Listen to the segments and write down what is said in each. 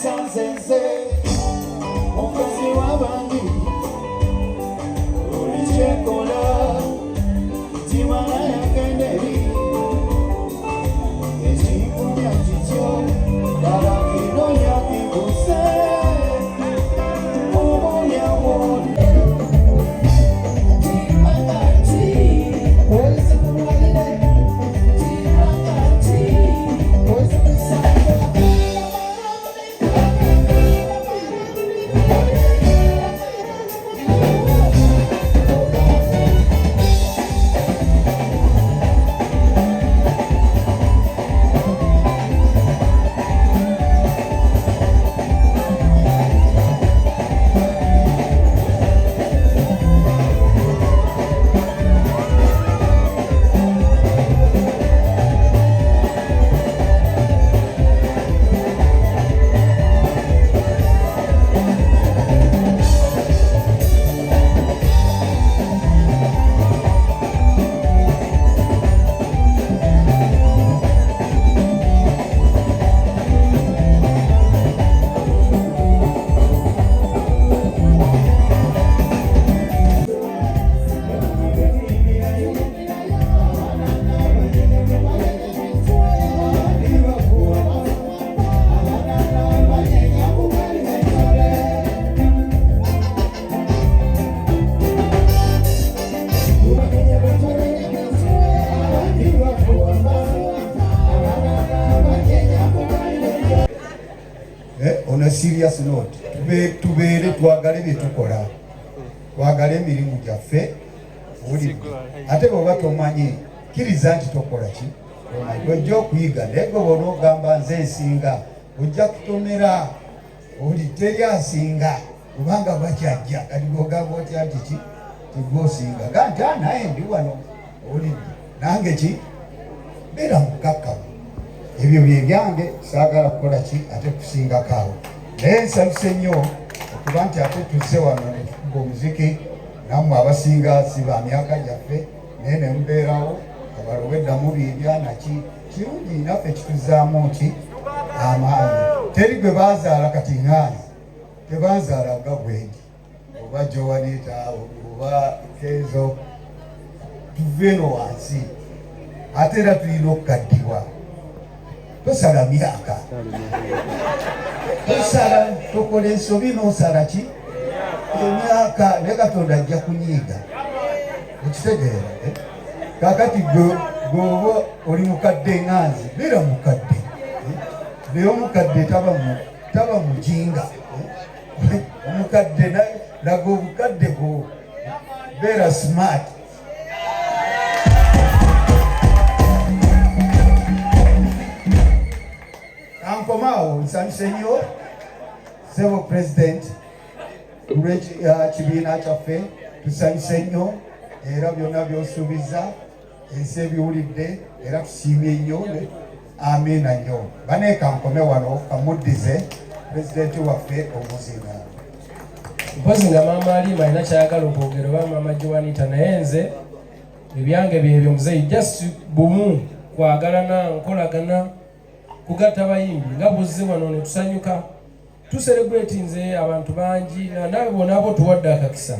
sanzenze omukazi w'abandi olikyekola timala yakenderi ekikunya kikyo kalakino yakibuse obulyawone on a serious note tubeere twagale byetukola twagale emirimu gyaffe ate bw'oba tomanyi kkiriza nti tokola ki ojja okuyiga naye gwe bona ogamba nze nsinga ojja kutomera oli teri asinga kubanga bakyajja kati gogamba otya nti ki tigwosinga ga nti naye ndi wano oli nange ki beera mukakkamu ebyo byebyange saagala kukola ki ate kusingako awo naye nsanyuse nnyo okuba nti ate tuzze wano netukuba omuziki nammwe abasinga si ba myaka gyaffe naye ne mubeerawo abaloweddamu biibya naki kirungi naffe kituzaamu ki amaanyi teri gwe baazaala kati ŋŋaanyi tebanzaala nga bwendi oba Joanita oba Kezo tuve eno wansi ate era tulina okukaddibwa tosala myaka tosala tokola ensobi n'osala ki emyaka naye Katonda ajja kunyiiga okitegeera kakati gweoba oli mukadde ŋŋanzi beera mukadde naye omukadde taba mujinga omukadde laga obukadde bwo beera smart ankomaawo nsanyuse nnyo Sebo President kibiina kyaffe tusanyuse nnyo era byonna byosuubiza ensi ebiwulidde era tusiimye nnyo amiina nnyo baneeka nkome wano kamuddize pulezidenti waffe omuzinga mpozi nga maama Alima alina kyayagala okwogera oba maama Joanita naye nze ebyange byebyo muzeeyi just bumu kwagalana nkolagana kugatta bayimbi nga buzze wano ne tusanyuka tucelebratinze abantu bangi nawe bona abo tuwadde akakisa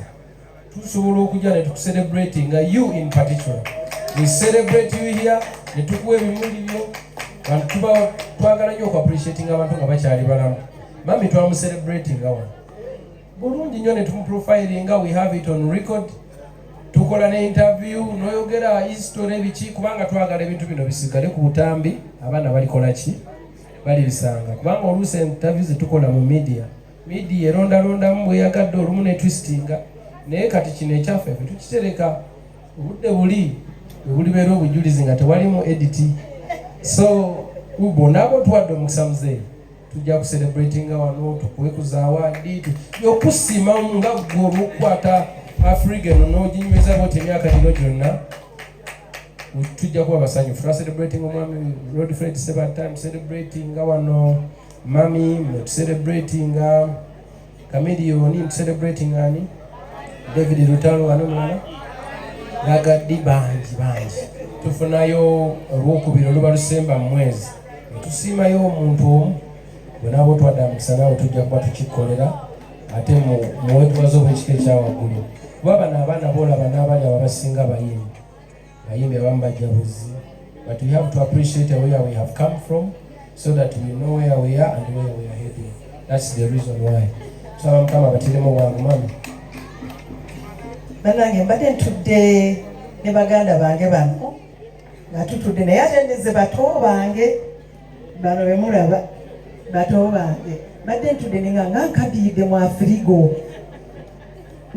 tusobola okujja ne tukucelebratinga you in particular we celebrate you here ne tukuwa ebimuli byo bantu twagala nnyo okuappreciatinga abantu nga bakyali balamu mami twamucelebratinga wano bulungi nnyo ne tumuprofilinga we have it on record tukola ne interview noyogera history ebiki kubanga twagala ebintu bino bisigale ku butambi abaana balikola ki bali bisanga kubanga oluusi interview zetukola mu media erondalondamu bweyagadde olumu ne twistinga naye kati kino ekyaffe tukitereka obudde buli beera obujulizi nga tewalimu edit so bonna abo tuwadde omukisa muzeeyi tujja kucelebratinga wano tukuwe ku zaawadi yokusiima nga gwe olwokukwata Africa eno n'oginyweza bwoti emyaka gino gyonna tujja kuba basanyufu celebrating omwami Rodfred Sebatime celebrating wano mami celebrating Chameleon celebrating ani David Lutalo wano mulala nagaddi bangi tufunayo olwokubiri oluba lusemba mu mwezi tusiimayo omuntu omu bwe nabo twadde amukisa naawe tujja kuba tukikolera ate muwetuwaza obwekika ekyawaggulu kuba bano abaana boolaba n'abali ababasinga bayimbi abamu bajabuzi, but we have to appreciate where we have come from so that we know where we are and where we are heading. That's the reason why. So Mukama batiremu bwangu mami. Banange mbadde ntudde ne baganda bange bano nga tutudde naye ate ndeze bato bange bano bemulaba bato bange mbadde ntudde nga nkadiyidde mu afirigo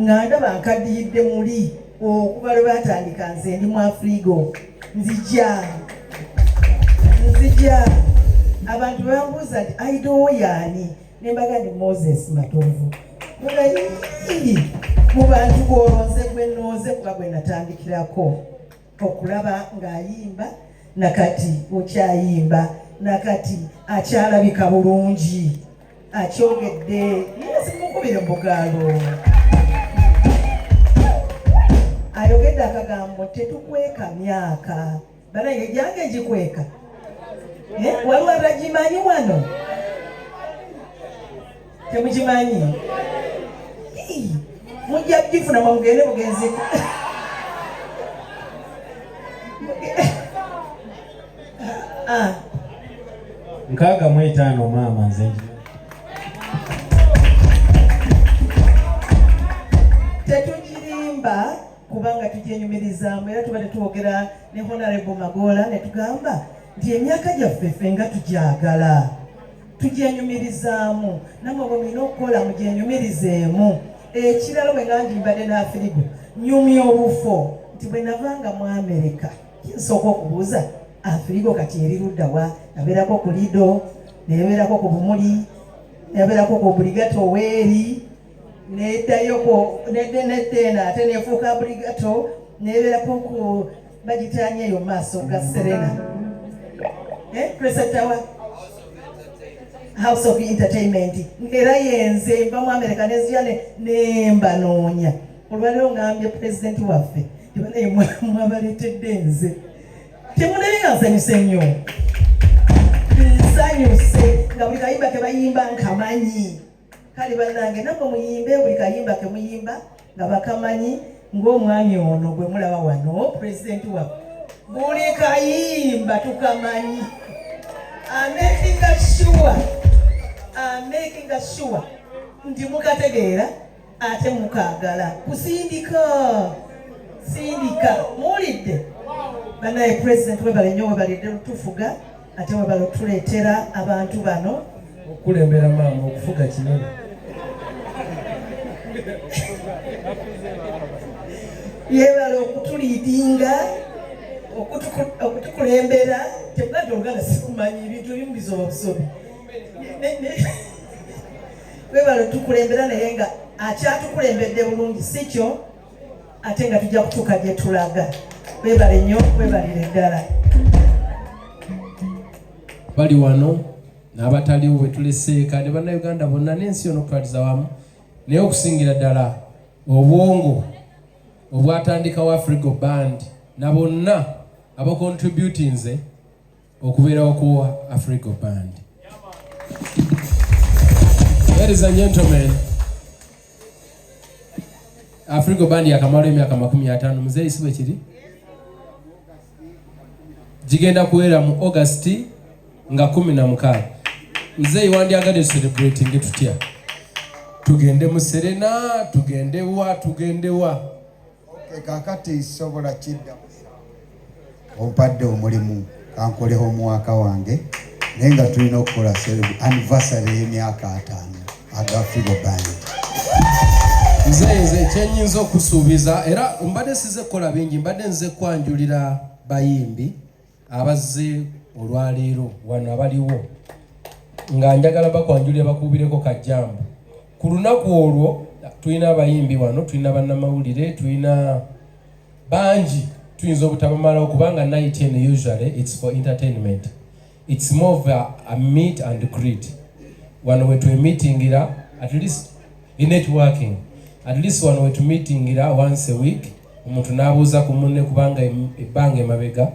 nga ndaba nkadiyidde muli okuba lwe batandika nze ndi mu afirigo nzija abantu bambuuza nti aidowo yaani nembaga ndi Moses Matovu mu bantu gwolonze gwe nooze kuba gwe natandikirako okulaba ng'ayimba nakati okyayimba nakati akyalabika bulungi akyogedde simukubire mbugaalo ayogedde akagambo tetukweka myaka banaye gyange gikweka waliwo atagimanyi wano temugimanyi mujja kugifuna mugende bugenzi nkaaga mu etaano maama nze tetugirimba kubanga tugyenyumirizaamu era tuba tetwogera ne Honorable Magola ne tugamba nti emyaka gyaffe ffe nga tugyagala tugyenyumirizaamu namwe bwe mulina okukola mugyenyumirizeemu. Ekirala bwe nga ndimbadde n'afirigo nyumya obufo nti bwe navanga mu Amerika kinsooka okubuuza afirigo kati eri ludda wa nabeerako ku Lido nebeerako ku Bumuli nebeerako ku Buligato weeri neddayoko neddeena ate nefuuka Buligato nebeerako ku bagitaanya eyo maaso ga Serena Crescent Tower House of Entertainment era yenze mba mu Amerika nezija nemba noonya olwaliro ngambye president waffe tibanaye mwabaleetedde nze temunere nga nsanyuse nnyo nsanyuse nga buli kayimba ke bayimba nkamanyi kale bannange nammwe muyimbe buli kayimba ke muyimba nga bakamanyi ng'omwami ono gwe mulaba wano president waffe buli kayimba tukamanyi. I'm making sure nti mukategeera ate mukaagala kusindika muwulidde banaye president webale nnyo webalidde lutufuga ate webale tuleetera abantu bano okulembera maama okufuga kinene yebale okutuliidinga okutukulembera tebwadde oluganda sikumanyi ebintu ebimu bizoba busobi webale tukulembera naye nga akyatukulembedde bulungi si kyo ate nga tujja kutuuka gye tulaga. Webale nnyo webalire ddala bali wano n'abataliwo bwe tuleseeka ne bannayuganda bonna n'ensi yonna okutwaliza wamu naye okusingira ddala obwongo obwatandikawo Afrigo Band na bonna abacontributinze okubeerawo ku Afrigo Band. Ladies and gentlemen, Afrigo Band yakamala emyaka 50 muzeeyi si bwe kiri gigenda kuwera mu August nga 16. Muzeeyi wandyagadde celebrating tutya tugende mu Serena tugende wa kakati sobola kidda ompadde omulimu kankoleho omwaka wange naye nga tulina okukola anniversary y'emyaka 5 aga Afrigo Band. Nze kyenyinza okusuubiza era mbadde size kukola bingi mbadde nze kwanjulira bayimbi abazze olwaleero wano abaliwo nga njagala bakwanjulira bakubireko kajjambo ku lunaku olwo. Tulina abayimbi wano tulina bannamawulire tulina bangi tuyinza obutabamalawo kubanga night and usually it's for entertainment. It's more of a meet and greet. Wano wetu meetingira at least in networking. At least wano wetu meetingira once a week. Omuntu n'abuuza ku munne kubanga ebbanga emabega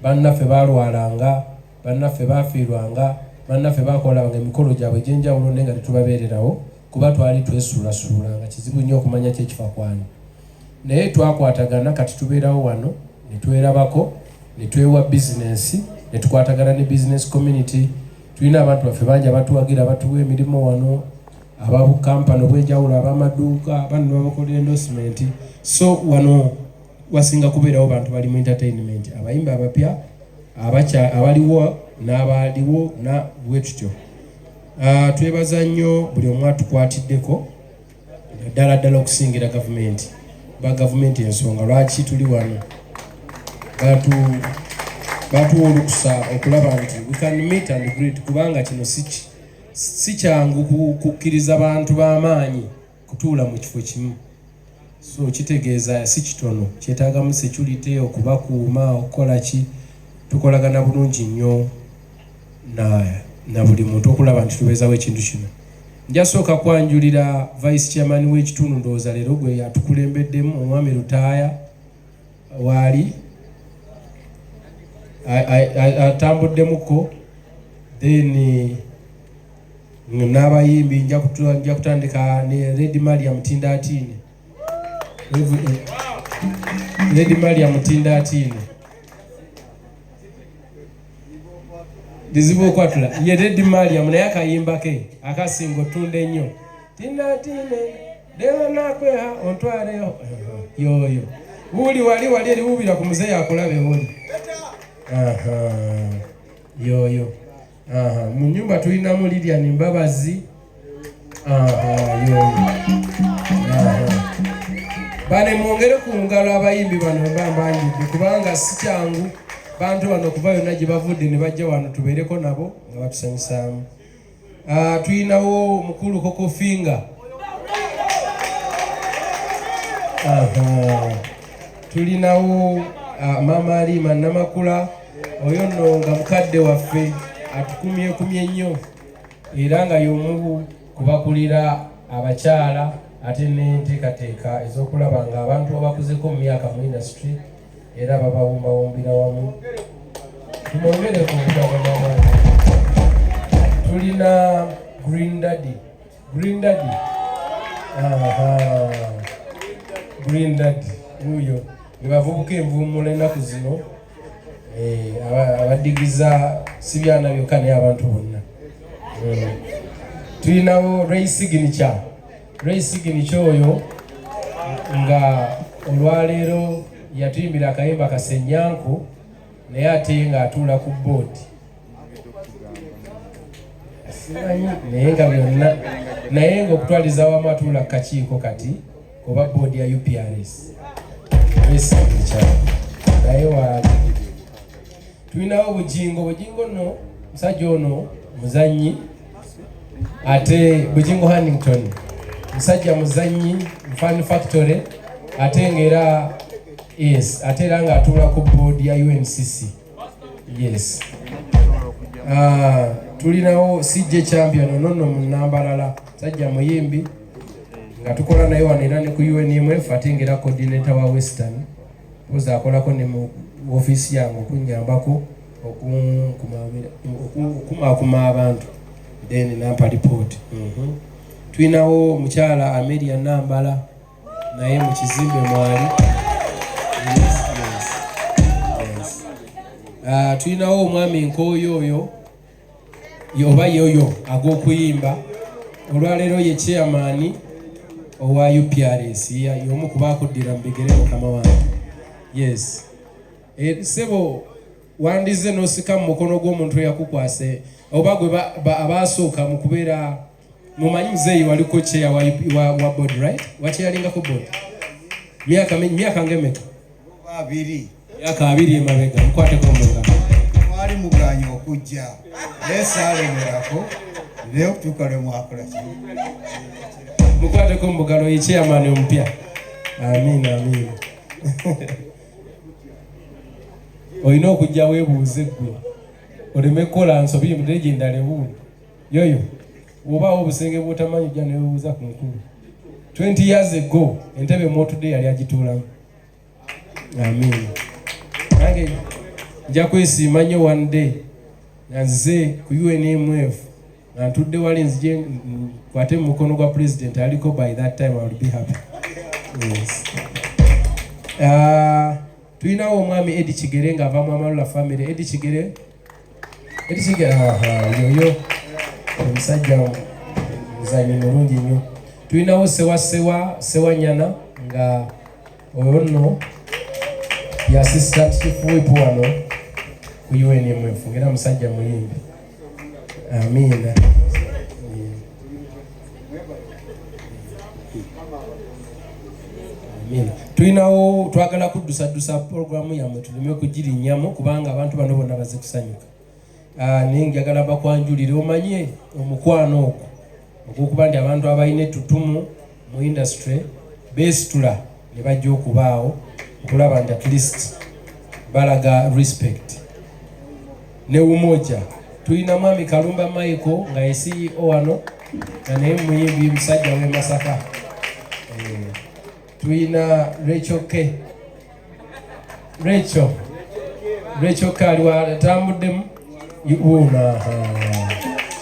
bannaffe balwalanga bannaffe bafiirwanga bannaffe bakola nga emikolo gyabwe egyenjawulo naye nga tetubabeererawo kuba twali twesuulasuula nga kizibu nnyo okumanya kyekifa kwani. Naye twakwatagana kati tubeerawo wano ne twerabako ne twewa bizinensi ne tukwatagana ne business community. Tulina abantu baffe bangi abatuwagira batuwa emirimu wano, ababukampani obwenjawulo, ab'amaduuka, bano babakolera endorsement. So wano wasinga kubeerawo bantu bali mu entertainment, abayimbi abapya abaliwo n'abaliwo na bwetutyo. Twebaza nnyo buli omu atukwatiddeko ddala okusingira gavumenti ba gavumenti ensonga lwaki tuli wano. Batuwa olukusa okulaba nti we can meet and greet kubanga kino si kyangu kukkiriza bantu b'amaanyi kutuula mu kifo kimu. So kitegeeza si kitono, kyetaagamu security, okubakuuma, okukola ki. Tukolagana bulungi nnyo na buli muntu okulaba nti tubeezawo ekintu kino. Njasooka kwanjulira vice chairman w'ekitundu ndowooza leero gwe yatukulembeddemu omwami Lutaaya waali atambuddemuko, then n'abayimbi nja kutandika ne Lady Mariam Tindatine. Lady Mariam Tindatine dizibu okwatula ye Lady Mariam naye akayimba ke akasingo tunde nnyo Tindatine dewa nakweha ontwaleyo yoyo wali eri wubira ku muzeeyi akulabe oli. Yoyo mu nyumba tulinamu Lilian Mbabazi. Yoyo bane mwongere ku ngalo abayimbi bano mbambanjidde kubanga si kyangu bantu bano kuva yonna gye bavudde ne bajja wano tubeereko nabo nga batusanyusaamu. Tulinawo mukulu Koko Finger. Tulinawo Mama Alima Namakula, oyo nno nga mukadde waffe atukumyekumye nnyo era nga y'omu kubakulira abakyala ate n'enteekateeka ez'okulaba nga abantu abakuzeko mu myaka mu industry era babawumbawumbira wamu. Tumwongere ku butagana. Tulina Green Daddy. Green Daddy uyo bavubuka envuumuula ennaku zino abadigiza si byana byokka naye abantu bonna. Tulinawo Ray Signature oyo nga olwaleero yatuyimbira akayimba kasenyanku naye ate nga atuula ku board naye nga byonna naye nga okutwaliza wamu atuula ku kakiiko kati oba board ya UPRS. Naye waali tulinawo Bugingo nno musajja ono muzannyi ate Bugingo Hannington musajja muzannyi Fun Factory ate ngera ate era nga atuula ku board ya UNCC. Yes. Tulinawo CJ Champion nonno mu Nambalala musajja muyimbi nga tukola naye wano era ne ku UNMF ate ngera coordinator wa Western poza akolako ne mu office yange okunyambako okumaakuma abantu then nampa report. Tulinawo mukyala Amelia Nambala naye mu kizimbe mwali. Tulinawo omwami Nkooyo oyo oba yoyo ag'okuyimba olwaleero ye chairman owa UPRS y'omu ku baakuddira mu bigere mukama wange. Yes. Sebo wandize n'osika mu mukono gw'omuntu eyakukwase oba gwe abaasooka mu kubeera mumanyi muzeeyi waliko chair wa board right? Wakyeyalingako board? Myaka ngemeka? 2 myaka 2 emabega mukwateko omugano. Mwali muganya okujja naye saalemerako naye okutuuka lwe mwakola kino. Mukwateko omugalo ye chairman omupya. Amiina. Olina okujja weebuuze ggwe oleme kukola nsobi mu legenda lebuuli yoyo obaawo obusenge bw'otamanyi ojja neweebuuza ku nkulu. 20 years ago entebe mwotudde yali agituulamu. Amiina. Nange nja kwesiima nnyo one day nanze ku UNMF na ntudde wali nzije kwate mu mukono gwa president aliko by that time I will be happy. Yes. Tuinawo omwami Eddie Kigere nga ava mu Amalula family. Eddie Kigere yoyo omusajja muzanyi mulungi nnyo. Tuinawo sewa nyana nga ono ya assistant chief whip wano ku UNMF ngera musajja muyimbi. Amina. Tuinawo twagala kuddusa programu yammwe tuleme kugirinnyamo kubanga abantu bano bonna baze kusanyuka. Naye njagala bakwanjulire omanye omukwano ogwo ogw'okuba nti abantu abalina ettutumu mu industry beesitula ne bajja okubaawo okulaba nti at least balaga respect ne umoja. Tulina mwami Kalumba Michael nga ye CEO wano nga naye muyimbi musajja w'e Masaka. Tulina Rachel Kaliwa tambuddemu yuuna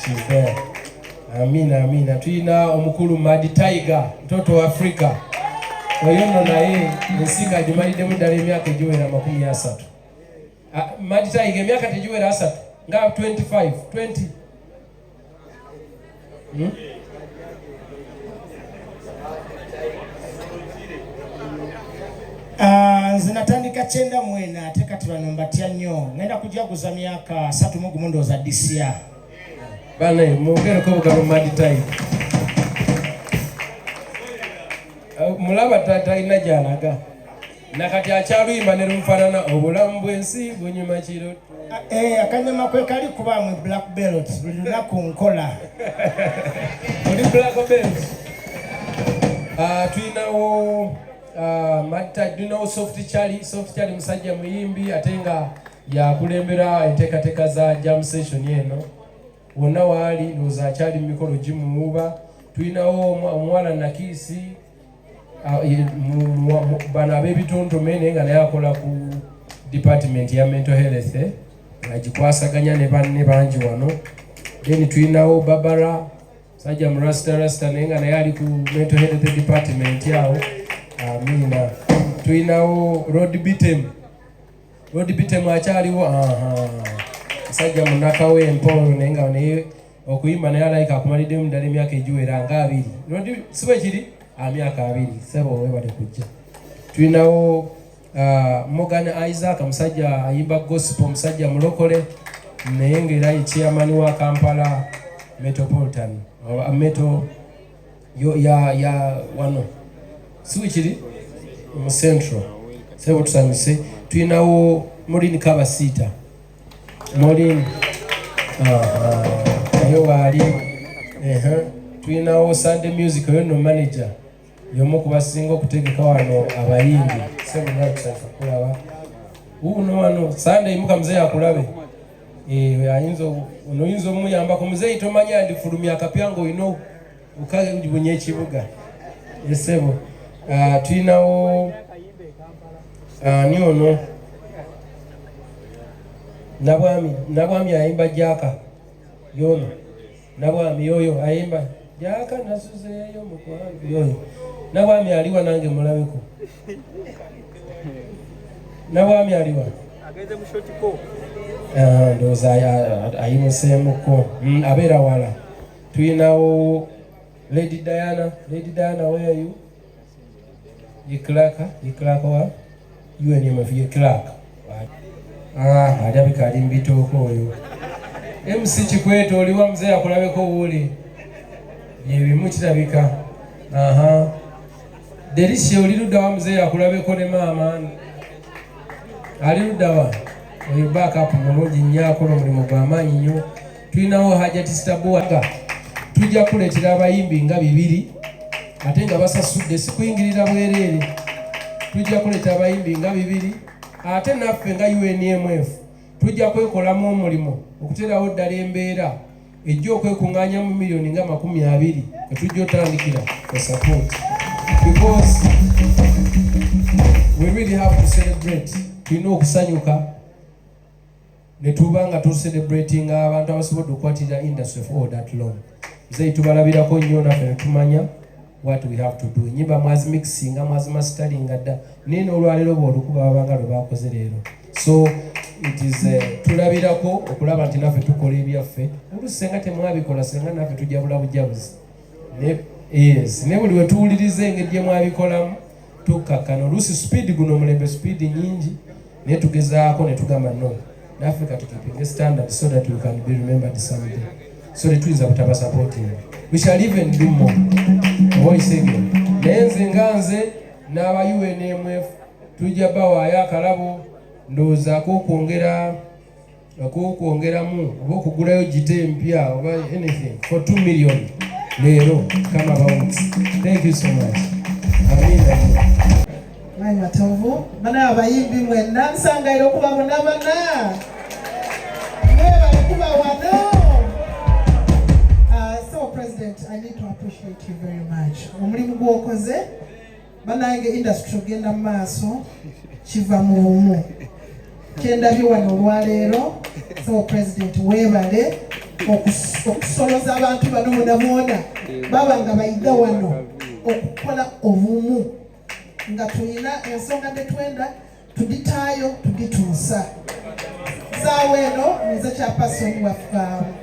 she's there. Amina. Tulina omukulu Madi Tiger mtoto wa Afrika oyo nno naye ensinga agimaliddemu ddala emyaka egiwera 30. Madi Tiger emyaka tegiwera 3 nga 25 20 nze natandika 94 ate kati bano mbatya nnyo ngenda kujaguza myaka 3 ndowooza DCA bane mwongereko bugalo Madi Tiger mulaba talina gy'alaga nakati akyaluyimba ne lumufaanana obulamu bw'ensi bunyuma kiro. Akanyama kwe kali kuba mu black belt buli lunaku nkola. Oli black belt. Tulinawo tulinawo Soft Charlie musajja muyimbi ate nga yakulembera enteekateeka za jam session eno. Wonna waali ndowooza akyali mu mikolo gimuwuuba. Tulinawo omuwala Nakisi bano ab'ebitontome naye nga naye akola ku department ya mental health agikwasaganya ne banne bangi wano. Then tulinawo Barbara sajja mu rasta naye nga naye ali ku mental health department yawo. Amina. Tulinawo Road Bitem akyaliwo sajja munakawe empolo naye nga naye okuyimba naye alayika akumaliddemu ddala emyaka egiwera nga 2 siba ekiri myaka 2 sebo webale kujja. Tulinawo Morgan Isaac musajja ayimba gospel musajja mulokole naye ng'era ye chairman wa Kampala Metropolitan meto ya wano siwikiri mu Central sebo tusanyuse. Tulinawo Morin Kabasita Morin ayo waali tulinawo Sunday Music oyo no manager yomu kubasinga okutegeka wano abayimbi sebo nakulaba uno wano Sunday muka mzee akulabe oyinza omuyambako muzeeyi tomanya ndifulumya akapyango ino ukabunye ekibuga esebo. Tulinawo ani ono Nabwami ayimba jaka yono Nabwami yoyo ayimba jaka nasuzeeyo mukwangu yoyo Nabwami aliwa nange mulabeko Nabwami aliwa ageze mu shotiko ndowooza ayimuseemuko abeera wala. Tulinawo Lady Diana where are you? Ye clerk wa UNMF ye clerk. Alabika ali mbitooko oyo. MC Kikwete oliwa mzee akulabeko wuli yebimu kirabika. Delisia oli ludda wa mzee akulabeko ne maama ali ludda wa oyo backup mulungi nnyo akola omulimu gw'amaanyi nnyo. Tulinawo Hajati Stabuwaga tujja kuleetera abayimbi nga 2 ate nga basasudde sikuyingirira bwereere. Tujja kuleetera abayimbi nga 2 ate naffe nga UNMF tujja kwekolamu omulimu okuteerawo ddala embeera ejja okwekuŋŋaanya mu miliyoni nga 20 etujja otandikira for support because we really have to celebrate. Tulina okusanyuka ne tuba nga tu celebrating abantu abasobodde okukwatirira industry for all that long. Nze tubalabirako nnyo naffe ne tumanya what we have to do. Enyimba mwazi mixinga mwazi masteringa dda naye n'olwaleero bw'olukuba babanga lwe bakoze leero. So it is tulabirako okulaba nti naffe tukola ebyaffe. Oluusi senga temwabikola senga naffe tujja bulabujabuzi. Yes, ne buli we tuwuliriza engeri gye mwabikolamu tukakkana. Oluusi speed guno omulembe speed nyingi naye tugezaako ne tugamba no. Naffe kati keeping a standard so that we can be remembered someday. So the twins are taba supporting. We shall even do more. Voice again. Nenze nganze n'aba UNMF tujja bawaayo akalabo ndowooza kwongeramu oba okugulayo gite empya oba anything for 2 million leero kama bounce. Thank you so much. Amina. Mwanyi Matovu, bana abayimbi mwenna nsangaire okuba bonna. Mwebale kuba wano. So President, I need to appreciate you very much. Omulimu gwokoze banange industry ogenda mu maaso kiva mu bumu. Kyendabye wano olwaleero. So President, weebale okusoloza abantu bano bonna baba nga bayiga wano okukola obumu nga tulina ensonga tetwenda tuditaayo tudituusa. Saawa eno nze chairperson wa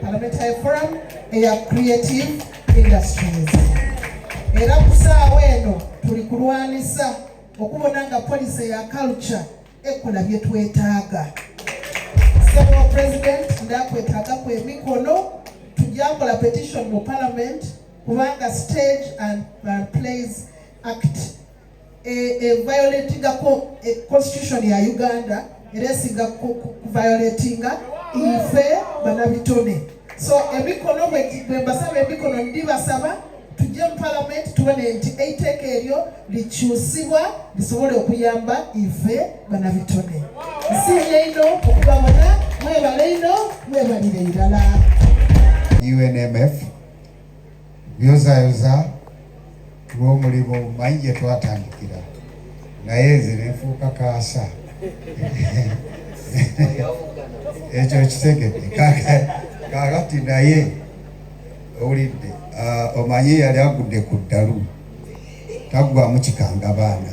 Parliamentary Forum eya Creative Industries. Era ku saawa eno tuli kulwanisa okubona nga policy ya culture ekola bye twetaaga. So President, ndakwetaagako emikono tujjangola petition mu Parliament kubanga Stage and Plays Act violating a constitution ya Uganda eresinga violatinga ife banabitone. So emikono bwe mbasaba emikono ndibasaba tujje mu Parliament tubone nti eiteka eryo likyusibwa lisobole okuyamba ife banabitone. Nsiimye ino okubabona mwebale ino mwebalire irala. UNMF yozayoza lw'omulimu manyi gye twatandikira naye nze ne nfuuka kaasa ekyo kitegedde kaakati naye owulidde omanyi yali agudde ku ddalu taggwamu kikanga baana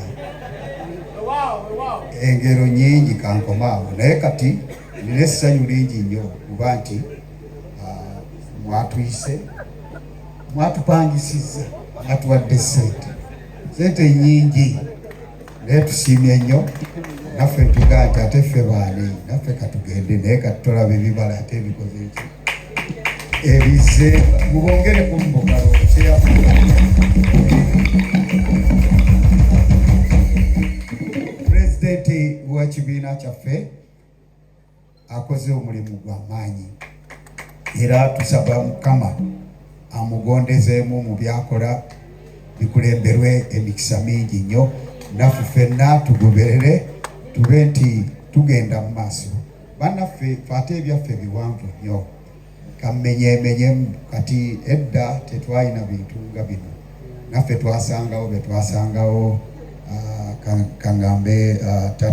engero nyingi kankomaawo naye kati nina essanyu lingi nnyo kuba nti mwatuyise mwatupangisizza mwatuwadde sente nyingi naye tusiimye nnyo naffe tugaa nti ate ffe baani naffe katugende naye katutolaba ebibala ate ebikoze eki ebize mubongere kumbugalo Pulezidenti w'ekibiina kyaffe akoze omulimu gwa maanyi era tusaba Mukama amugondezeemu mu byakola bikulemberwe emikisa mingi nnyo naffe ffenna tugoberere tube nti tugenda mu maaso. Bannaffe ate ebyaffe biwanvu nnyo kammenyeemenyemu kati edda tetwalina bintu nga bino naffe twasangawo be twasangawo kangambe tata